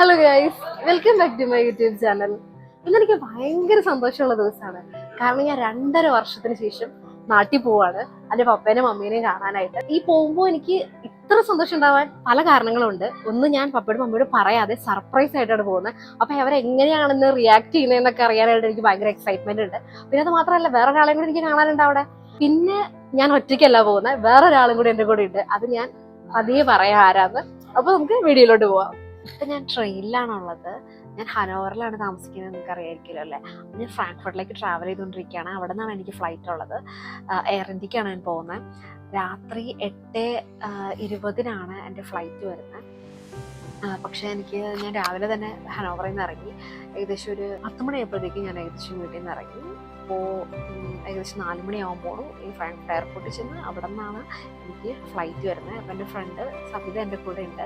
Hello guys, welcome back to my YouTube channel. ഇന്നെനിക്ക് ഭയങ്കര സന്തോഷമുള്ള ദിവസമാണ്. കാരണം ഞാൻ 2.5 വർഷത്തിന് ശേഷം നാട്ടിൽ പോവാണ് എൻ്റെ പപ്പേനെയും മമ്മീനെയും കാണാനായിട്ട്. ഈ പോകുമ്പോൾ എനിക്ക് ഇത്ര സന്തോഷം ഉണ്ടാവാൻ പല കാരണങ്ങളുണ്ട്. ഒന്ന്, ഞാൻ പപ്പയോട് മമ്മിയോട് പറയാതെ സർപ്രൈസ് ആയിട്ടാണ് പോകുന്നത്. അപ്പൊ അവരെങ്ങനെയാണെന്ന് റിയാക്ട് ചെയ്യുന്നതെന്നൊക്കെ അറിയാനായിട്ട് എനിക്ക് ഭയങ്കര എക്സൈറ്റ്മെന്റ് ഉണ്ട്. പിന്നെ അത് മാത്രമല്ല, വേറൊരാളെയും കൂടി എനിക്ക് കാണാനുണ്ട് അവിടെ. പിന്നെ ഞാൻ ഒറ്റയ്ക്കല്ല പോകുന്നത്, വേറൊരാളും കൂടി എൻ്റെ കൂടെ ഉണ്ട്. അത് ഞാൻ പതിയെ പറയാം ആരാന്ന്. അപ്പൊ നമുക്ക് വീഡിയോയിലോട്ട് പോവാം. ഇപ്പൊ ഞാൻ ട്രെയിനിലാണുള്ളത്. ഞാൻ ഹനോവറിലാണ് താമസിക്കുന്നത്, നിങ്ങൾക്ക് അറിയായിരിക്കുമല്ലോ അല്ലേ. ഞാൻ ഫ്രാങ്ക്ഫർട്ടിലേക്ക് ട്രാവൽ ചെയ്തുകൊണ്ടിരിക്കുകയാണ്. അവിടെ നിന്നാണ് എനിക്ക് ഫ്ലൈറ്റ് ഉള്ളത്. എയർ ഇന്ത്യക്കാണ് ഞാൻ പോകുന്നത്. രാത്രി 8:20 എൻ്റെ ഫ്ലൈറ്റ് വരുന്നത്. പക്ഷേ ഞാൻ രാവിലെ തന്നെ ഹനോവറിൽ നിന്ന് ഇറങ്ങി. ഏകദേശം ഒരു 10 മണിയായപ്പോഴത്തേക്ക് ഞാൻ വീട്ടിൽ നിന്ന് ഇറങ്ങി. അപ്പോൾ ഏകദേശം 4 മണിയാകുമ്പോൾ ഈ ഫ്രാങ്ക്ഫർട്ട് എയർപോർട്ടിൽ ചെന്ന് അവിടെ നിന്നാണ് എനിക്ക് ഫ്ലൈറ്റ് വരുന്നത്. അപ്പം എൻ്റെ ഫ്രണ്ട് സബിത എൻ്റെ കൂടെ ഉണ്ട്,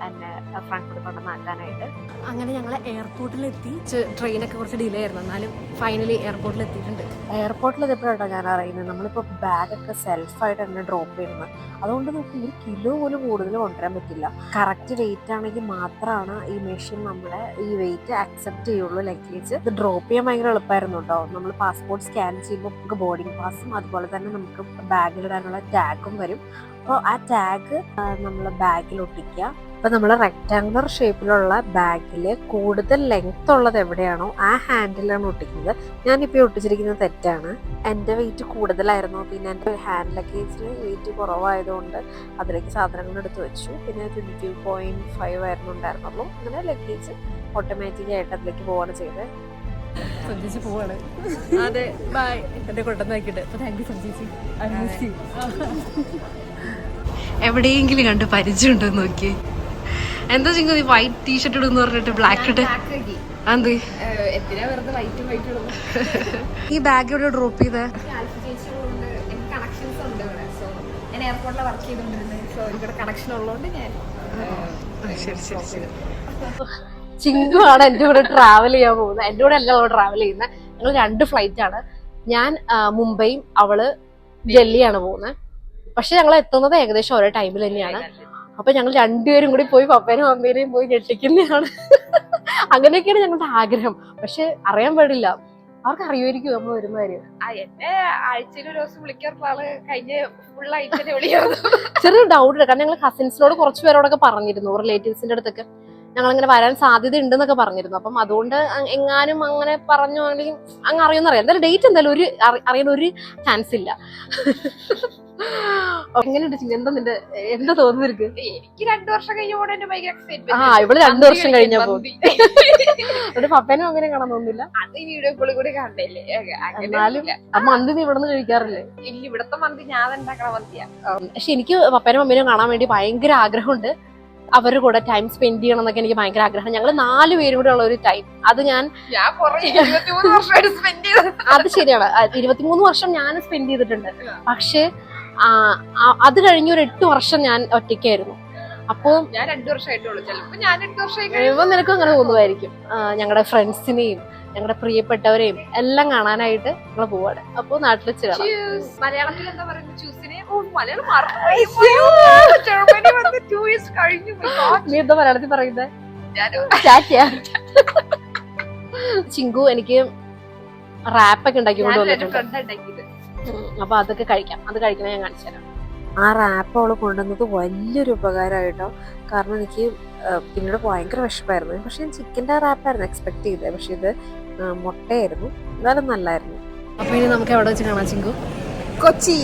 എന്നെ ഫ്രാങ്ക്ഫർട്ട് കൊണ്ടുവന്നാക്കാനായിട്ട്. അങ്ങനെ ഞങ്ങൾ എയർപോർട്ടിലെത്തി. ട്രെയിനൊക്കെ കുറച്ച് ഡിലേ ആയിരുന്നു, എന്നാലും ഫൈനലി എയർപോർട്ടിൽ എത്തിയിട്ടുണ്ട്. എയർപോർട്ടിലെത്തിയപ്പോഴാണ് ഞാൻ അറിയുന്നത് നമ്മളിപ്പോൾ ബാഗൊക്കെ സെൽഫായിട്ട് തന്നെ ഡ്രോപ്പ് ചെയ്യുന്നത്. അതുകൊണ്ട് നമുക്ക് 1 കിലോ പോലും കൂടുതൽ കൊണ്ടുവരാൻ പറ്റില്ല. കറക്റ്റ് വെയിറ്റ് ആണെങ്കിൽ മാത്രമാണ് ഈ മെഷീൻ നമ്മളെ ഈ വെയിറ്റ് അക്സെപ്റ്റ് ചെയ്യുള്ളൂ ലഗേജ്. ഇത് ഡ്രോപ്പ് ചെയ്യാൻ ഭയങ്കര എളുപ്പമായിരുന്നു കേട്ടോ. നമ്മൾ പാസ്പോർട്ട് സ്കാൻ ചെയ്യുമ്പോൾ നമുക്ക് ബോർഡിംഗ് പാസും അതുപോലെ തന്നെ നമുക്ക് ബാഗിലിടാനുള്ള ടാഗും വരും. അപ്പോൾ ആ ടാഗ് നമ്മൾ ബാഗിൽ ഒട്ടിക്കുക. അപ്പോൾ നമ്മൾ റെക്ടാങ്കുലർ ഷേപ്പിലുള്ള ബാഗിൽ കൂടുതൽ ലെങ്ത് ഉള്ളത് എവിടെയാണോ ആ ഹാൻഡിലാണ് ഒട്ടിക്കുന്നത്. ഞാനിപ്പോൾ ഒട്ടിച്ചിരിക്കുന്നത് തെറ്റാണ്. എൻ്റെ വെയിറ്റ് കൂടുതലായിരുന്നു. പിന്നെ എൻ്റെ ഹാൻഡ് ലഗേജിൽ വെയിറ്റ് കുറവായതുകൊണ്ട് അതിലേക്ക് സാധനങ്ങൾ എടുത്ത് വെച്ചു. പിന്നെ 22.5 ആയിരുന്നു ഉണ്ടായിരുന്നുള്ളൂ. അങ്ങനെ ലഗേജ് ഓട്ടോമാറ്റിക്കായിട്ട് അതിലേക്ക് പോവാണ് ചെയ്തത്. സഞ്ജിച്ച് പോവാണ്. അതെ, ബൈ. എന്റെ കൊണ്ടുവന്നാക്കിട്ട് താങ്ക് യു സഞ്ജിച്ച്. എവിടെയെങ്കിലും കണ്ട് പരിചയമുണ്ടോ നോക്കി. എന്താ ചിങ്ങ വൈറ്റ് ടീഷർട്ട് ഇടുന്ന് പറഞ്ഞിട്ട് ബ്ലാക്ക് ഇട്ട് എന്ത് ഈ ബാഗ് ഇവിടെ ഡ്രോപ്പ് ചെയ്ത കണക്ഷൻ ഉള്ളതുകൊണ്ട് ഞാൻ ശരി ശരി ശരി. ചിങ്കു ആണ് എൻ്റെ കൂടെ ട്രാവൽ ചെയ്യാൻ പോകുന്നത്. എൻ്റെ കൂടെ അല്ല ട്രാവൽ ചെയ്യുന്നത്. ഞങ്ങൾ 2 ഫ്ലൈറ്റ് ആണ്. ഞാൻ മുംബൈയും അവള് ഡൽഹിയാണ് പോകുന്നത്. പക്ഷെ ഞങ്ങൾ എത്തുന്നത് ഏകദേശം ഒരേ ടൈമിൽ തന്നെയാണ്. അപ്പൊ ഞങ്ങൾ 2 പേരും കൂടി പോയി പപ്പേനും അമ്മേനെയും പോയി ഞെട്ടിക്കുന്നതാണ്. അങ്ങനെയൊക്കെയാണ് ഞങ്ങളുടെ ആഗ്രഹം. പക്ഷെ അറിയാൻ പാടില്ല, അവർക്ക് അറിയുമായിരിക്കും നമ്മൾ വരുന്ന കാര്യം. എന്നെ ആഴ്ചയിൽ ഒരു ദിവസം വിളിക്കാറുള്ള ആള് കഴിഞ്ഞ ഫുൾ ആഴ്ച വിളിക്കാറ്. ചെറിയ ഡൗട്ട് ഉണ്ട്. കാരണം ഞങ്ങൾ കസിൻസിനോട് കുറച്ച് പേരോടൊക്കെ പറഞ്ഞിരുന്നു, റിലേറ്റീവ്സിന്റെ അടുത്തൊക്കെ ഞങ്ങളിങ്ങനെ വരാൻ സാധ്യത ഉണ്ടെന്നൊക്കെ പറഞ്ഞിരുന്നു. അപ്പം അതുകൊണ്ട് എങ്ങാനും അങ്ങനെ പറഞ്ഞു അല്ലെങ്കിൽ അങ്ങ് അറിയുമെന്നറിയാം. എന്തായാലും ഡേറ്റ് എന്തായാലും അറിയാൻ ഒരു ചാൻസ് ഇല്ല. എങ്ങനെയുണ്ട് ചിങ്ക? എന്താ തോന്നുന്നു? എനിക്ക് 2 വർഷം കഴിഞ്ഞ എന്റെ ഭയങ്കര എക്സൈറ്റ്മെന്റ്. ഇവിടെ 2 വർഷം കഴിഞ്ഞപ്പോ ഒരു പപ്പനും അങ്ങനെ കാണാൻ തോന്നുന്നില്ല. അത് വീഡിയോ കോളിൽ കൂടി കണ്ടല്ലേ. എന്നാലും മന്തി നീ ഇവിടെ നിന്ന് കഴിക്കാറില്ലേ? ഇല്ല, ഇവിടത്തെ മന്തി ഞാൻ ഉണ്ടാക്കണ മന്തിയാ. പക്ഷെ എനിക്ക് പപ്പനും മമ്മീനും കാണാൻ വേണ്ടി ഭയങ്കര ആഗ്രഹമുണ്ട്. അവരുടെ കൂടെ ടൈം സ്പെൻഡ് ചെയ്യണം എന്നൊക്കെ എനിക്ക് ഭയങ്കര ആഗ്രഹം. ഞങ്ങൾ 4 പേരും കൂടെ ഉള്ള ഒരു ടൈം, അത് ഞാൻ 23 വർഷമായിട്ട് സ്പെൻഡ് ചെയ്തത്. അത് ശരിയാണ്, 23 വർഷം ഞാൻ സ്പെൻഡ് ചെയ്തിട്ടുണ്ട്. പക്ഷെ അത് കഴിഞ്ഞ ഒരു 8 വർഷം ഞാൻ ഒറ്റയ്ക്കായിരുന്നു. അപ്പൊ ഞാൻ 2 വർഷമായിട്ടുള്ളൂ. ചിലപ്പോ ഞാൻ 8 വർഷമായി കഴിയുമ്പോൾ നിനക്കും അങ്ങനെ തോന്നുമായിരിക്കും. ഞങ്ങളുടെ ഫ്രണ്ട്സിനെയും ഞങ്ങളുടെ പ്രിയപ്പെട്ടവരെയും എല്ലാം കാണാനായിട്ട് ഞങ്ങൾ പോവാണ്. അപ്പൊ നാട്ടിൽ വെച്ച് കാണാം. മലയാളത്തിൽ എന്താ പറയുന്നത്? ചൂസിനെ മലയാളം നീ എന്താ മലയാളത്തിൽ പറയുന്നത്? ചിങ്കു എനിക്ക് റാപ്പൊക്കെ ഉണ്ടാക്കിക്കൊണ്ട് വന്നിട്ടുണ്ട്. അപ്പൊ അതൊക്കെ കഴിക്കാം. അത് കഴിക്കണേ ഞാൻ കാണിച്ചു തരാം. ആ റാപ്പ് അവള് കൊണ്ടുവന്നത് വലിയൊരു ഉപകാരമായിട്ടോ. കാരണം എനിക്ക് പിന്നീട് ഭയങ്കര വിശപ്പായിരുന്നു. പക്ഷെ ഞാൻ ചിക്കൻ്റെ റാപ്പായിരുന്നു എക്സ്പെക്ട് ചെയ്തത്. പക്ഷെ ഇത് മുട്ടയായിരുന്നു. എന്നാലും നല്ലായിരുന്നു. അപ്പൊ ഇനി നമുക്ക് എവിടെ വെച്ച് കാണാം ചിങ്കു? കൊച്ചി.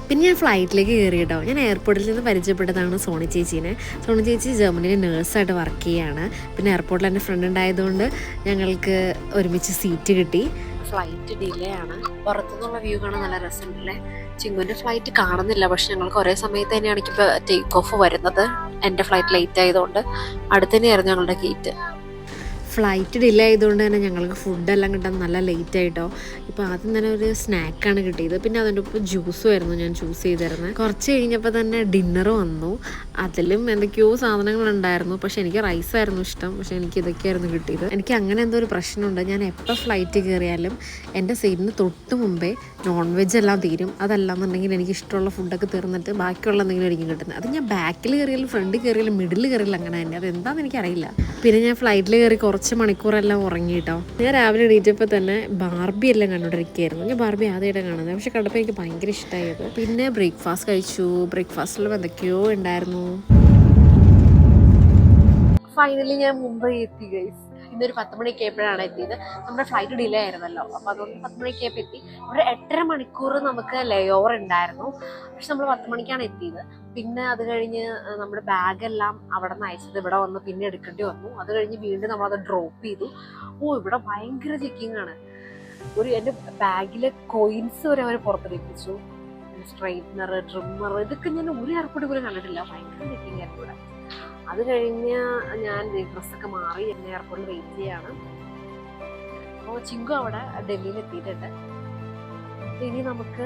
പിന്നെ ഞാൻ ഫ്ലൈറ്റിലേക്ക് കയറി കേട്ടോ. ഞാൻ എയർപോർട്ടിൽ നിന്ന് പരിചയപ്പെട്ടതാണ് സോണി ചേച്ചീനെ. സോണി ചേച്ചി ജർമ്മനിയിൽ നേഴ്സായിട്ട് വർക്ക് ചെയ്യുകയാണ്. പിന്നെ എയർപോർട്ടിൽ എൻ്റെ ഫ്രണ്ട് ഉണ്ടായതുകൊണ്ട് ഞങ്ങൾക്ക് ഒരുമിച്ച് സീറ്റ് കിട്ടി. ഫ്ലൈറ്റ് ഡിലേ ആണ്. പുറത്തുനിന്നുള്ള വ്യൂ കാണാൻ നല്ല രസമുണ്ടല്ലേ. ചിങ്കുവിൻ്റെ ഫ്ലൈറ്റ് കാണുന്നില്ല, പക്ഷെ ഞങ്ങൾക്ക് ഒരേ സമയത്ത് തന്നെയാണ് ഇപ്പോൾ ടേക്ക് ഓഫ് വരുന്നത്. എൻ്റെ ഫ്ലൈറ്റ് ലേറ്റ് ആയതുകൊണ്ട് അടുത്ത് തന്നെയായിരുന്നു ഞങ്ങളുടെ ഗേറ്റ്. ഫ്ലൈറ്റ് ഡിലേ ആയതുകൊണ്ട് തന്നെ ഞങ്ങൾക്ക് ഫുഡെല്ലാം കിട്ടാൻ നല്ല ലേറ്റ് ആയിട്ടോ. ഇപ്പോൾ ആദ്യം തന്നെ ഒരു സ്നാക്കാണ് കിട്ടിയത്, പിന്നെ അതിൻ്റെ ഒപ്പം ജ്യൂസും ആയിരുന്നു ഞാൻ ചൂസ് ചെയ്തിരുന്നത്. കുറച്ച് കഴിഞ്ഞപ്പോൾ തന്നെ ഡിന്നർ വന്നു, അതിലും എന്തൊക്കെയോ സാധനങ്ങളുണ്ടായിരുന്നു. പക്ഷെ എനിക്ക് റൈസായിരുന്നു ഇഷ്ടം, പക്ഷെ എനിക്ക് ഇതൊക്കെയായിരുന്നു കിട്ടിയത്. എനിക്ക് അങ്ങനെ എന്തോ ഒരു പ്രശ്നമുണ്ട്, ഞാൻ എപ്പോൾ ഫ്ലൈറ്റ് കയറിയാലും എൻ്റെ സീറ്റിന് തൊട്ട് മുമ്പേ നോൺ വെജ് എല്ലാം തീരും. അതല്ലാന്നുണ്ടെങ്കിൽ എനിക്ക് ഇഷ്ടമുള്ള ഫുഡൊക്കെ തീർന്നിട്ട് ബാക്കിയുള്ള എന്തെങ്കിലും ആയിരിക്കും കിട്ടുന്നത്. അത് ഞാൻ ബാക്കിൽ കയറിയാലും ഫ്രണ്ട് കയറിയാലും മിഡിൽ കയറിയാലും അങ്ങനെ തന്നെ, അതെന്താണെന്ന് എനിക്കറിയില്ല. പിന്നെ ഞാൻ ഫ്ലൈറ്റിൽ കയറി കുറച്ച് മണിക്കൂറെല്ലാം ഉറങ്ങിയിട്ടോ. ഞാൻ രാവിലെ എണീറ്റപ്പോൾ തന്നെ ബാർബി എല്ലാം കണ്ടുകൊണ്ടിരിക്കുകയായിരുന്നു. ഞാൻ ബാർബി ആദ്യമായിട്ട് കാണുന്നത്, പക്ഷെ കണ്ടപ്പോൾ എനിക്ക് ഭയങ്കര ഇഷ്ടമായത്. പിന്നെ ബ്രേക്ക്ഫാസ്റ്റ് കഴിച്ചു. ബ്രേക്ക്ഫാസ്റ്റിൽ എന്തൊക്കെയോ ഉണ്ടായിരുന്നു. ഫൈനലി ഞാൻ മുംബൈ എത്തി ഗൈസ്. ഇന്നൊരു 10 മണിയൊക്കെ ആയപ്പോഴാണ് എത്തിയത്. നമ്മുടെ ഫ്ലൈറ്റ് ഡിലേ ആയിരുന്നല്ലോ, അപ്പോൾ അതുകൊണ്ട് 10 മണിയൊക്കെ ആയപ്പോൾ എത്തി. ഇവിടെ 8.5 മണിക്കൂർ നമുക്ക് ലേ ഓവർ ഉണ്ടായിരുന്നു, പക്ഷെ നമ്മൾ 10 മണിക്കാണ് എത്തിയത്. പിന്നെ അത് കഴിഞ്ഞ് നമ്മുടെ ബാഗെല്ലാം അവിടെ നിന്ന് അയച്ചത് ഇവിടെ വന്ന് പിന്നെ എടുക്കേണ്ടി വന്നു. അത് കഴിഞ്ഞ് വീണ്ടും നമ്മളത് ഡ്രോപ്പ് ചെയ്തു. ഇവിടെ ഭയങ്കര ചെക്കിങ് ആണ്. എൻ്റെ ബാഗിലെ കോയിൻസ് വരെ അവർ പുറത്തെടുപ്പിച്ചു. സ്ട്രൈറ്റ്നർ, ട്രിമ്മർ, ഇതൊക്കെ ഞാൻ ഒരു എയർപോർട്ടിൽ പോലും കണ്ടിട്ടില്ല. ഭയങ്കര ചെക്കിങ് ആയിരുന്നു ഇവിടെ. അത് കഴിഞ്ഞ് ഞാൻ ഡ്രസ്സൊക്കെ മാറി എന്നെ എയർപോർട്ടിൽ വെയിറ്റ് ചെയ്യാണ്. അപ്പോൾ ചിങ്കു അവിടെ ഡൽഹിയിൽ എത്തിയിട്ടുണ്ട്. ഇനി നമുക്ക്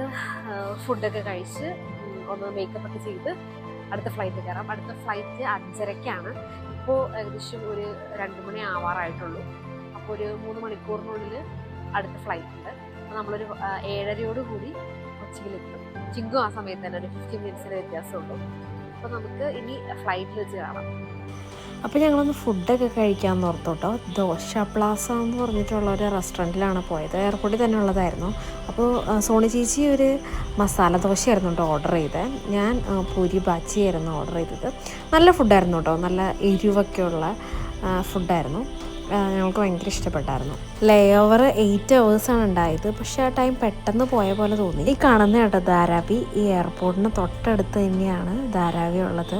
ഫുഡൊക്കെ കഴിച്ച് ഒന്ന് മേക്കപ്പ് ഒക്കെ ചെയ്ത് അടുത്ത ഫ്ലൈറ്റ് കയറാം. അടുത്ത ഫ്ലൈറ്റ് 5:30-ക്കാണ്. ഇപ്പോൾ ഏകദേശം ഒരു 2 മണി ആവാറായിട്ടുള്ളൂ. അപ്പോൾ ഒരു 3 മണിക്കൂറിനുള്ളിൽ അടുത്ത ഫ്ലൈറ്റ് ഉണ്ട്. അപ്പോൾ നമ്മളൊരു 7:30 കൂടി കൊച്ചിയിലെത്തും. ചിങ്കു ആ സമയത്ത് തന്നെ ഒരു 15 മിനിറ്റ്സിൻ്റെ വ്യത്യാസമുള്ളൂ. അപ്പോൾ നമുക്ക് ഇനി ഫ്ലൈറ്റിൽ വെച്ച് കാണാം. അപ്പോൾ ഞങ്ങളൊന്ന് ഫുഡൊക്കെ കഴിക്കാമെന്ന് ഓർത്തോട്ടോ. ദോശ പ്ലാസ എന്ന് പറഞ്ഞിട്ടുള്ള ഒരു റെസ്റ്റോറൻറ്റിലാണ് പോയത്. എയർപോർട്ടിൽ തന്നെ ഉള്ളതായിരുന്നു. അപ്പോൾ സോണി ചേച്ചി ഒരു മസാല ദോശയായിരുന്നു കേട്ടോ ഓർഡർ ചെയ്തത്. ഞാൻ പൂരി ബാച്ചിയായിരുന്നു ഓർഡർ ചെയ്തത്. നല്ല ഫുഡായിരുന്നു കേട്ടോ, നല്ല എരിവൊക്കെ ഉള്ള ഫുഡായിരുന്നു. ഞങ്ങൾക്ക് ഭയങ്കര ഇഷ്ടപ്പെട്ടായിരുന്നു. ലേ ഓവർ 8 അവേഴ്സാണ് ഉണ്ടായത്, പക്ഷേ ആ ടൈം പെട്ടെന്ന് പോയ പോലെ തോന്നി. ഈ കാണുന്ന കേട്ടോ ധാരാവി, ഈ എയർപോർട്ടിന് തൊട്ടടുത്ത് തന്നെയാണ് ധാരാവി ഉള്ളത്.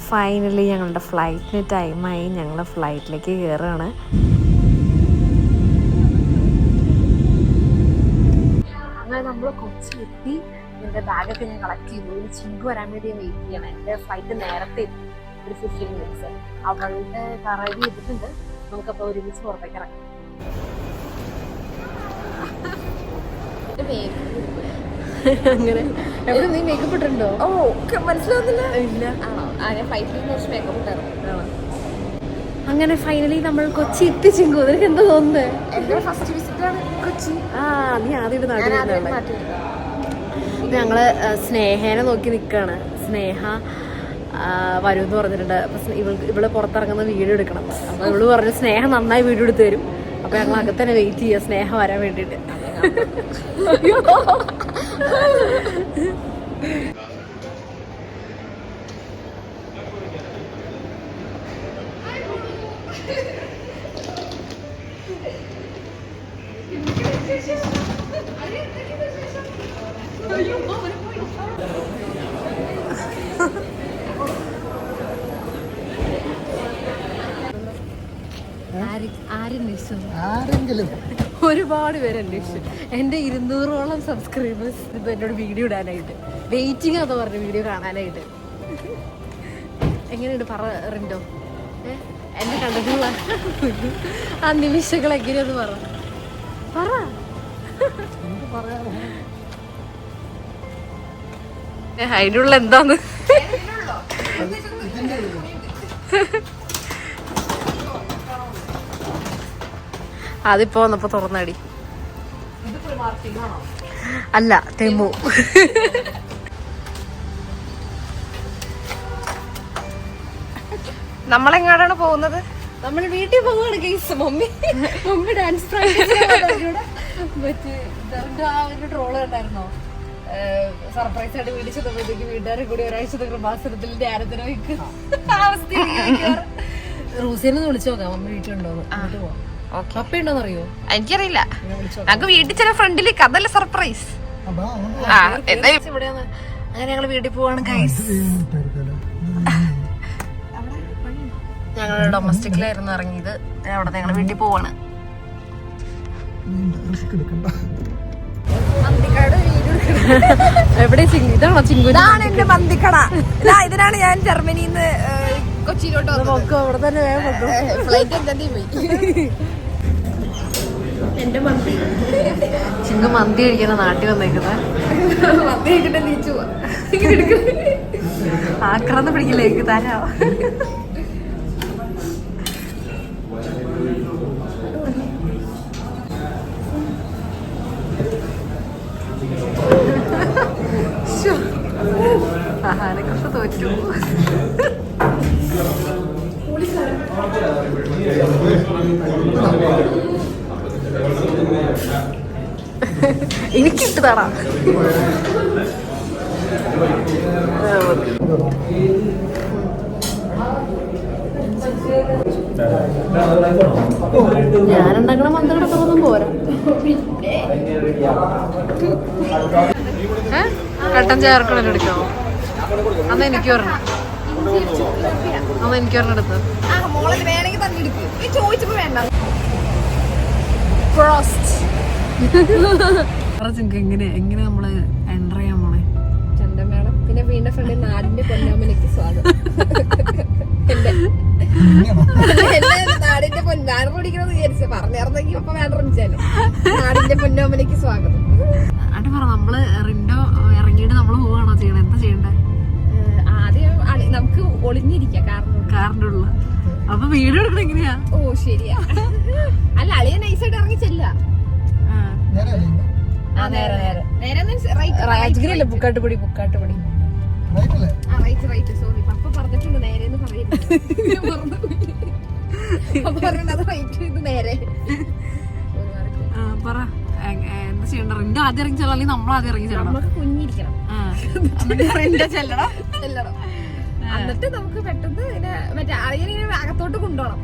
ഫൈനലി ഞങ്ങളുടെ ഫ്ലൈറ്റിന് ടൈമായി. ഞങ്ങൾ ഫ്ലൈറ്റിലേക്ക് കയറുകയാണ്. അങ്ങനെ നമ്മൾ കൊച്ചിയിലെത്തി. എൻ്റെ ബാഗൊക്കെ ഞാൻ കളക്ട് ചെയ്തു. ചിങ്കു വരാൻ വേണ്ടി വെയിറ്റ് ചെയ്യണം. എൻ്റെ ഫ്ലൈറ്റ് നേരത്തെ എത്തി, ഒരു 15 മിനിറ്റ്സ്. അവളുടെ കറവി ചെയ്തിട്ടുണ്ട്. നമുക്കപ്പോൾ ഒരുമിച്ച് പുറത്തേക്ക് ഇറങ്ങാം. അങ്ങനെ എവിടെ നീ മേക്കപ്പ് ഇട്ടിട്ടുണ്ടോ? മനസ്സിലാവുന്നില്ല. ഇല്ല, ഞാൻ ഫ്ലൈറ്റിൽ കുറച്ച് മേക്കപ്പ് ഇട്ടായിരുന്നു. അങ്ങനെ ഫൈനലി നമ്മൾ കൊച്ചി എത്തിച്ചിങ്കു. നിനക്ക് എന്താ തോന്നുന്നത്? എൻ്റെ ഫസ്റ്റ് വിസിറ്റാണ് കൊച്ചി. നീ ആദ്യമായിട്ട് നാട്ടിൽ. ഞങ്ങള് സ്നേഹേനെ നോക്കി നിൽക്കുകയാണ്. സ്നേഹ വരുമെന്ന് പറഞ്ഞിട്ടുണ്ട്. അപ്പം ഇവള് പുറത്തിറങ്ങുന്ന വീഡിയോ എടുക്കണം. അപ്പോൾ ഇവള് പറഞ്ഞു സ്നേഹ നന്നായി വീഡിയോ എടുത്ത് തരും. അപ്പോൾ ഞങ്ങൾ അകത്ത് തന്നെ വെയിറ്റ് ചെയ്യുക സ്നേഹ വരാൻ വേണ്ടിയിട്ട്. ആരെങ്കിലും ഒരുപാട് പേര് അന്വേഷിച്ചു. എൻ്റെ 200ഓളം സബ്സ്ക്രൈബേഴ്സ് ഇത് എന്നോട് വീഡിയോ ഇടാനായിട്ട് വെയിറ്റിംഗ് ആണെന്ന് പറഞ്ഞു, വീഡിയോ കാണാനായിട്ട്. എങ്ങനെയുണ്ട് പറണ്ടോ എന്നെ കണ്ടിട്ടുള്ള ആ നിമിഷങ്ങൾ എങ്ങനെയൊന്ന് പറ അതിനുള്ള എന്താന്ന് അതിപ്പോ വന്നപ്പോ തുറന്നടി. അല്ല, തെമു. നമ്മളെങ്ങാടാണ് പോകുന്നത്? നമ്മൾ വീട്ടിൽ പോവാണ് guys. Mummy dance practice troll കണ്ടായിരുന്നോ? സർപ്രൈസ് ആയിട്ട് വീട്ടിൽ ചെന്നപ്പോഴത്തേക്ക് വീട്ടുകാരെ കൂടി ഒരാഴ്ചത്തെ കൃപാസനത്തിൽ ധ്യാനത്തിന് വയ്ക്കും. റൂസിനെ വിളിച്ചു നോക്കാം മമ്മി വീട്ടിലുണ്ടോന്ന്. അങ്ങോട്ട് പോവാം. പപ്പയുണ്ടോന്ന് അറിയോ? എനിക്കറിയില്ല. ഞങ്ങൾക്ക് വീട്ടിൽ ചില ഫ്രണ്ടിലേക്ക് അതല്ല സർപ്രൈസ്. ഇവിടെയാണ്. അങ്ങനെ ഞങ്ങള് വീട്ടിൽ പോവാണ് ഗൈസ്. ഞങ്ങൾ ഡൊമസ്റ്റിക്കിലായിരുന്നു ഇറങ്ങിയത്. അവിടെ ഞങ്ങൾ വീട്ടിൽ പോവാണ്. എവിടെ ഇതാണോ ചിങ്കു? ഇതാണ് എന്റെ മന്തിക്കട. ഇതിനാണ് ഞാൻ ജർമ്മനിന്ന് കൊച്ചിയിലോട്ട് അവിടെ തന്നെ വേഗം ഫ്ലൈറ്റ് എന്താ പോയി. എന്റെ മന്തി ചിങ്ങ മന്തി കഴിക്കുന്ന നാട്ടിൽ വന്നേക്കുന്നത് മന്തി കഴിക്കട്ടെ നീച്ചു പോവാ. ആക്രാന്ന് പിടിക്കില്ലേ എനിക്ക് തരാ. ആഹാരക്കൊക്കെ തോറ്റു. എനിക്കിട്ട് തടാ. ഞാനുണ്ടാക്കണ മന്ത്രയുടെ അത്രയൊന്നും പോരാ. കട്ടൻ ചേർക്കണല്ലോ എടുക്കാമോ? അന്ന് എനിക്ക് പറഞ്ഞ എടുത്ത് വേണമെങ്കിൽ തന്നെ എടുക്കും. ചോദിച്ചപ്പോ വേണ്ട. എങ്ങനെ നമ്മള് എൻ്റർ ചെയ്യാൻ പോണേ? ചന്തമേളം. പിന്നെ വീണ്ടും ഫ്രണ്ടിൽ നാടിന്റെ പൊന്നാമലേക്ക് സ്വാഗതം. നാടിന്റെ പൊന്നാറ് പിടിക്കണമെന്ന് വിചാരിച്ചു പറഞ്ഞിറന്നെങ്കിൽ ഇപ്പൊ വേണ്ട വിളിച്ചാലും നാടിന്റെ പൊന്നോമലേക്ക് സ്വാഗതം. അത് പറ, നമ്മള് റിൻഡോ ഇറങ്ങിയിട്ട് നമ്മള് പോവാണോ ചെയ്യണേ? എന്താ ചെയ്യണ്ടേ? ആദ്യം നമുക്ക് ഒളിഞ്ഞിരിക്കാം കാറിന്റെ ഉള്ളിൽ. അപ്പൊ വീഡിയോ എടുക്കണ എങ്ങനെയാ? ഓ ശരിയാ. അല്ല അളിയ നൈസായിട്ട് ഇറങ്ങി ചെല്ല. രാജഗിരിയല്ലേ? പുക്കാട്ടുപടി. റൈറ്റ്. സോറി പപ്പ പറഞ്ഞിട്ടുണ്ട് നേരെന്ന് പറയുന്നത്. നേരെ പറ, എന്താ ചെയ്യണ്ട? റിൻഡോ ആദ്യം ഇറങ്ങി ചെല്ലാം, അല്ലെങ്കിൽ നമ്മൾ ആദ്യം ഇറങ്ങി ചെല്ലണം? നമുക്ക് കുഞ്ഞിരിക്കണം. ചെല്ലണം. എന്നിട്ട് നമുക്ക് പെട്ടെന്ന് മറ്റേ അളിയനിങ്ങനെ അകത്തോട്ട് കൊണ്ടുപോകണം.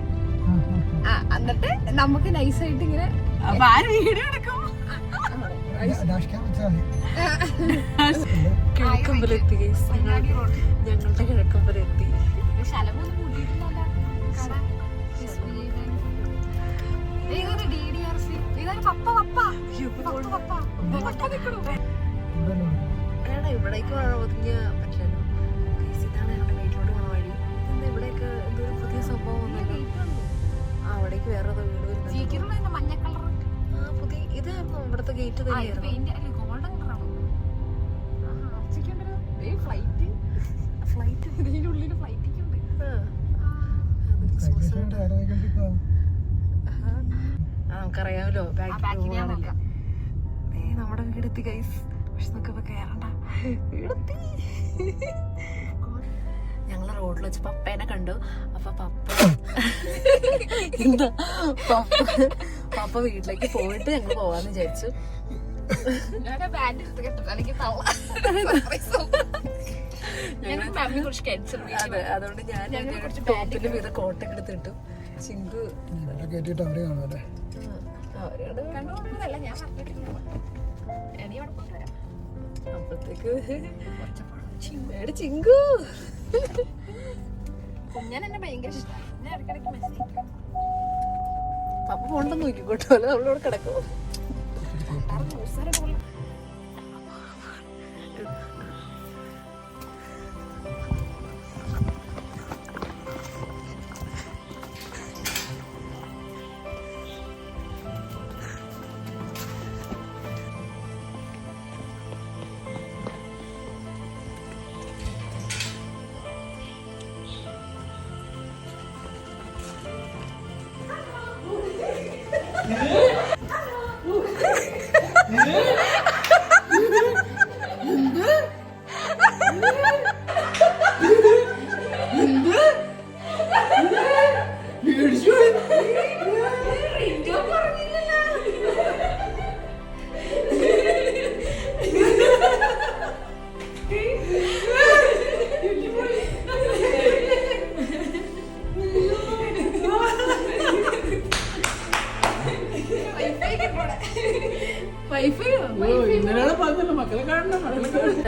എന്നിട്ട് നമുക്ക് നൈസായിട്ട് ഇങ്ങനെ വീഡിയോ എടുക്കും. കിഴക്കമ്പലെത്തി, ഞങ്ങളുടെ കിഴക്കമ്പലെത്തി. ഇവിടേക്ക് ഒതുങ്ങിയ പറ്റില്ലല്ലോ. ഇതാണ് ഞങ്ങളുടെ വീട്ടിലോട്ട് പോണ വഴി. ഇവിടേക്ക് എന്തൊരു പുതിയ സംഭവം ഒന്നുമില്ല. അവിടേക്ക് വേറെ വീട് വരുന്നുണ്ട്. മഞ്ഞ കളർ പുതിയ ഇതായിരുന്നു ഇവിടുത്തെ ഗേറ്റ് തന്നെയായിരുന്നു. ഗോൾഡൻ കളറാണോ? ഫ്ലൈറ്റ് ഇതിന്റെ ഉള്ളിൽ ഫ്ലൈറ്റൊക്കെ ഉണ്ട്. നമുക്കറിയാമല്ലോ നമ്മുടെ വീടെത്തി ഗൈസ്. പക്ഷെ നമുക്കിപ്പോ കേറണ്ട. വീടെത്തി. ഞങ്ങള് റോഡിൽ വെച്ച് പപ്പേനെ കണ്ടു. അപ്പൊ പപ്പ വീട്ടിലേക്ക് പോയിട്ട് ഞങ്ങൾ പോവാന്ന് വിചാരിച്ചു. അതുകൊണ്ട് ഞാൻ ടോപ്പിന്റെ മീതെ കോട്ടൊക്കെ എടുത്തിട്ടു. ചിങ്കു അപ്പഴത്തേക്ക് ചിങ്കു ഞാൻ എന്നെ ഭയങ്കര ഇഷ്ടമാണ്. പപ്പ പോണ്ടെന്ന് നോക്കിക്കോട്ടോ, അല്ല നമ്മളിവിടെ കിടക്കും.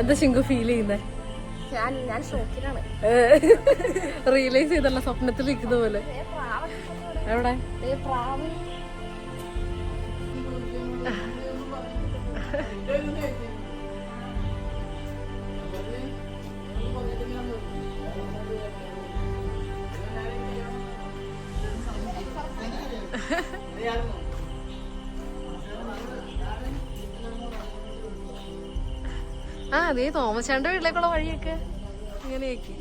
എന്താ ശിങ്കു ഫീൽ ചെയ്യുന്നേ? ഞാൻ ഷോക്കിലാണ്. റിയലൈസ് ചെയ്തല്ല, സ്വപ്നത്തിൽ ഇരിക്കുന്ന പോലെ. എവിടെ ആ അതേ തോമച്ചാന്റെ വീട്ടിലേക്കുള്ള വഴിയൊക്കെ ഇങ്ങനെയൊക്കെ.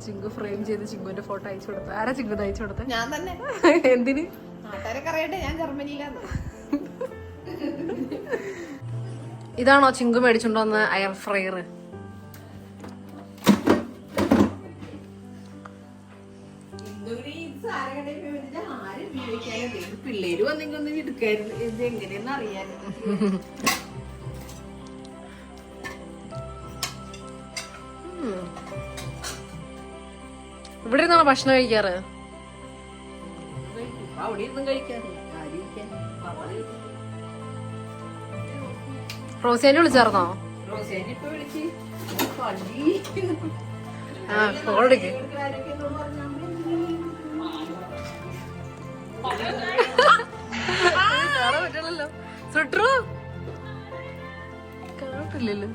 ചിങ്കു ഫ്രെയിം ചെയ്ത് ചിങ്കുവിന്റെ ഫോട്ടോ അയച്ചു കൊടുത്ത. ആരാ ചിങ്കു അയച്ചു കൊടുത്ത? ഞാൻ തന്നെ. എന്തിന്? നാട്ടുകാരൊക്കെ അറിയട്ടെ ഞാൻ ജർമ്മനിയിലാണ്. ഇതാണോ ചിങ്കു മേടിച്ചോണ്ട് വന്ന എയർ ഫ്രയർ? പിള്ളേര് വന്നെങ്കിൽ ഒന്ന് എടുക്കായിരുന്നു. ഇത് എങ്ങനെയെന്ന് അറിയാനും. ഇവിടെ ഇരുന്നാണോ ഭക്ഷണം കഴിക്കാറ്? അവിടെ ഇരുന്നും കഴിക്കാറ്. റോസേനെ വിളിച്ചാർന്നോ? ഇപ്പൊ വിളിച്ച് ആ ഫോൺ എടുക്ക്. കാണാൻ പറ്റില്ലല്ലോ. സുട്രു കാണത്തില്ലല്ലോ.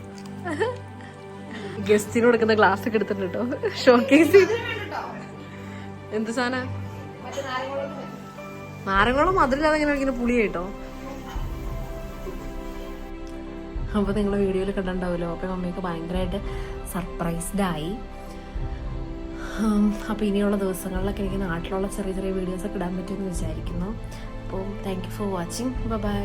ഗസ്റ്റിന് കൊടുക്കുന്ന ഗ്ലാസ് ഒക്കെ എടുത്തിട്ടുണ്ട് കേട്ടോ. ഷോക്കേസ്. എന്ത് സാധന? നാരങ്ങോളം മധുരമില്ലാതെ ഇങ്ങനെ പുളിയായിട്ടോ. അപ്പോൾ നിങ്ങൾ വീഡിയോയിൽ കണ്ടിട്ടുണ്ടാവുമല്ലോ. അപ്പം മമ്മിയൊക്കെ ഭയങ്കരമായിട്ട് സർപ്രൈസ്ഡ് ആയി. അപ്പോൾ ഇനിയുള്ള ദിവസങ്ങളിലൊക്കെ എനിക്ക് നാട്ടിലുള്ള ചെറിയ ചെറിയ വീഡിയോസൊക്കെ ഇടാൻ പറ്റുമെന്ന് വിചാരിക്കുന്നു. അപ്പോൾ thank you for watching. By.